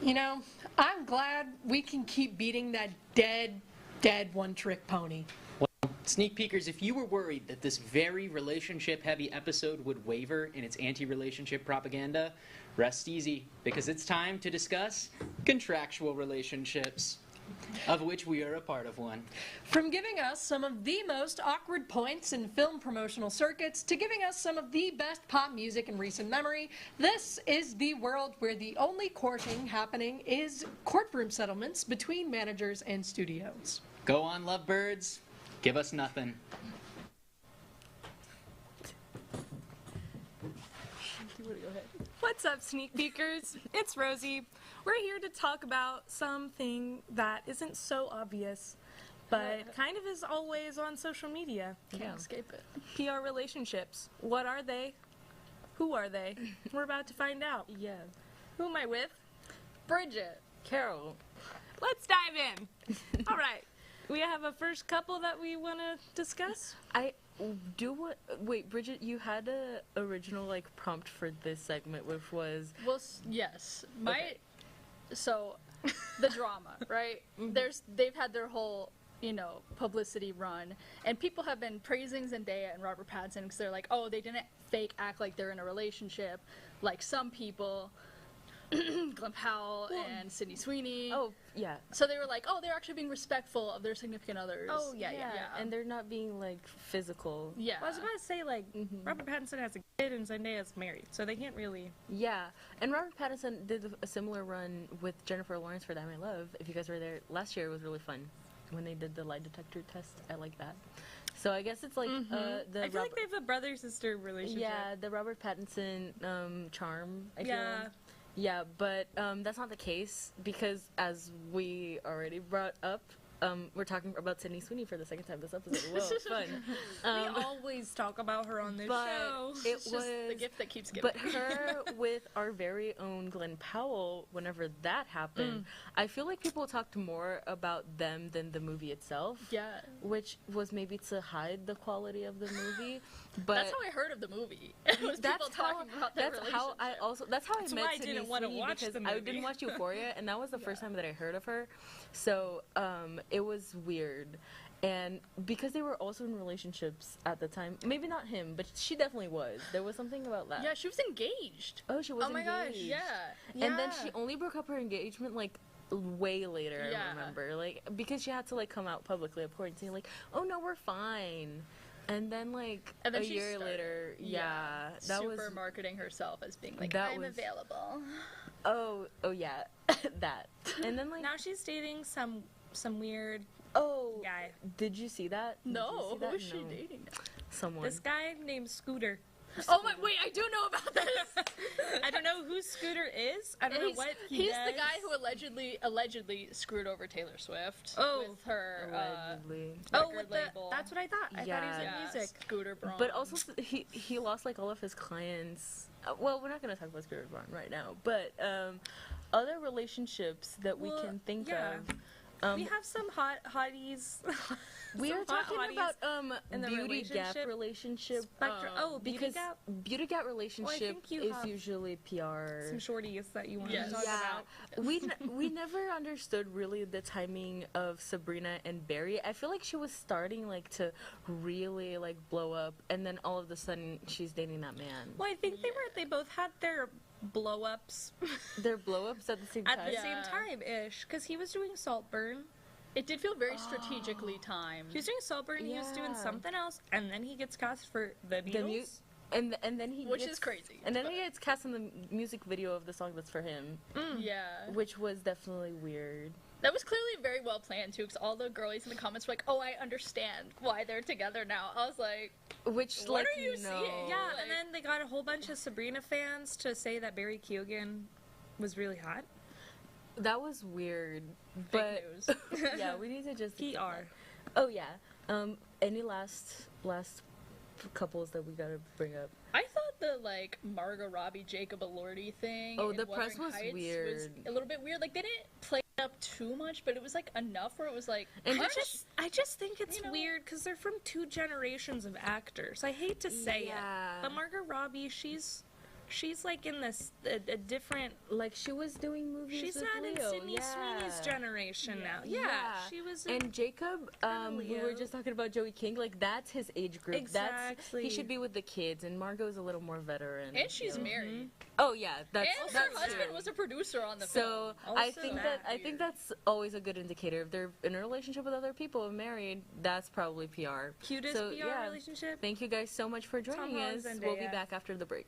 You know, I'm glad we can keep beating that dead one-trick pony. Sneak peekers, if you were worried that this very relationship-heavy episode would waver in its anti-relationship propaganda, rest easy, because it's time to discuss contractual relationships, of which we are a part of one. From giving us some of the most awkward points in film promotional circuits to giving us some of the best pop music in recent memory, this is the world where the only courting happening is courtroom settlements between managers and studios. Go on, lovebirds. Give us nothing. What's up, sneak peekers? It's Rosie. We're here to talk about something that isn't so obvious, but kind of is always on social media. Can't escape it. PR relationships. What are they? Who are they? We're about to find out. Yeah. Who am I with? Bridget. Carol. Let's dive in. All right. We have a first couple that we want to discuss. Wait, Bridget, you had a original prompt for this segment, which was Well, yes. So, the drama, right? They've had their whole, publicity run, and people have been praising Zendaya and Robert Pattinson because they're like, oh, they didn't fake act like they're in a relationship, like some people, Glenn Powell and Sydney Sweeney. Oh, yeah. So they were like, oh, they're actually being respectful of their significant others. Oh, yeah. And they're not being physical. Yeah. Well, I was about to say, Robert Pattinson has a kid and Zendaya's married, so they can't really... Yeah, and Robert Pattinson did a similar run with Jennifer Lawrence for That My Love. If you guys were there last year, it was really fun. When they did the lie detector test, I like that. So I guess it's I feel like they have a brother-sister relationship. Yeah, the Robert Pattinson charm, I feel. Yeah. Yeah, but that's not the case because, as we already brought up, we're talking about Sydney Sweeney for the second time this episode. Whoa, fun. We always talk about her on this show. It It's was just the gift that keeps giving. But her with our very own Glenn Powell, whenever that happened, I feel like people talked more about them than the movie itself. Yeah. Which was maybe to hide the quality of the movie. But That's how I heard of the movie. It was people talking about their relationship. That's how I That's met why I Sydney didn't want to Sweeney, watch because the I movie. didn't watch Euphoria, and that was the first time that I heard of her. So it was weird. And because they were also in relationships at the time, maybe not him, but she definitely was. There was something about that. Yeah, she was engaged. Oh, she was Oh my engaged. gosh, yeah. And then she only broke up her engagement way later. Yeah. I remember, because she had to come out publicly, of course, and say oh no, we're fine. And then And then a she year started, later, that super was marketing herself as being I'm available. Oh yeah, that. And then Now she's dating some weird guy. Did you see that? No, Did who you is see she that? No. dating? Someone. This guy named Scooter. Oh my! Wait, I do know about this. I don't know who Scooter is. I don't know what he's does. the guy who allegedly screwed over Taylor Swift with her Allegedly. record label. That's what I thought. I thought he was in music. Scooter Braun. But also, he lost all of his clients. Well, we're not gonna talk about Scooter Braun right now, but other relationships that we can think of. We have some hotties. We are talking about in the beauty gap relationship. Because beauty gap relationship you is have usually PR. some shorties that you want Yes. to talk about. we never understood really the timing of Sabrina and Barry. I feel like she was starting to really blow up, and then all of a sudden she's dating that man. Well, I think they both had their blow-ups Their blow ups at the same time. at the same time-ish, because he was doing Saltburn. it did feel very strategically timed. He was doing Saltburn, he was doing Yeah. something else, and then he gets cast for the Beatles. And then he Which gets, is crazy, And then but- he gets cast in the music video of the song that's for him, Yeah. which was definitely weird. That was clearly very well planned too, because all the girlies in the comments were like, "Oh, I understand why they're together now." I was like, Which What are you seeing? Yeah, Like- and then they got a whole bunch of Sabrina fans to say that Barry Keoghan was really hot. That was weird. "Fake But news." yeah, we need to just PR. Oh yeah. Any last couples that we gotta bring up? I thought the Margot Robbie, Jacob Elordi thing. Oh, in the press Wuthering was Heights weird. Was a little bit weird. They didn't play it up too much, but it was enough where it was And I just think it's You know? weird because they're from two generations of actors. I hate to say Yeah. it, but Margot Robbie, she's she's like in this a different. Like she was doing movies. She's with not in Leo. Sydney Sweeney's generation now. Yeah, she was. And Jacob, we were Leo. just talking about Joey King. Like that's his age group. Exactly. He should be with the kids, and Margot's a little more veteran. And she's married. Oh yeah, that's And that's her husband true. was a producer on the film. So I Also think that I think that's always a good indicator. If they're in a relationship with other people and married, that's probably PR. Cutest So, PR yeah. relationship. Thank you guys so much for joining Holland, us. We'll be Zendaya. back after the break.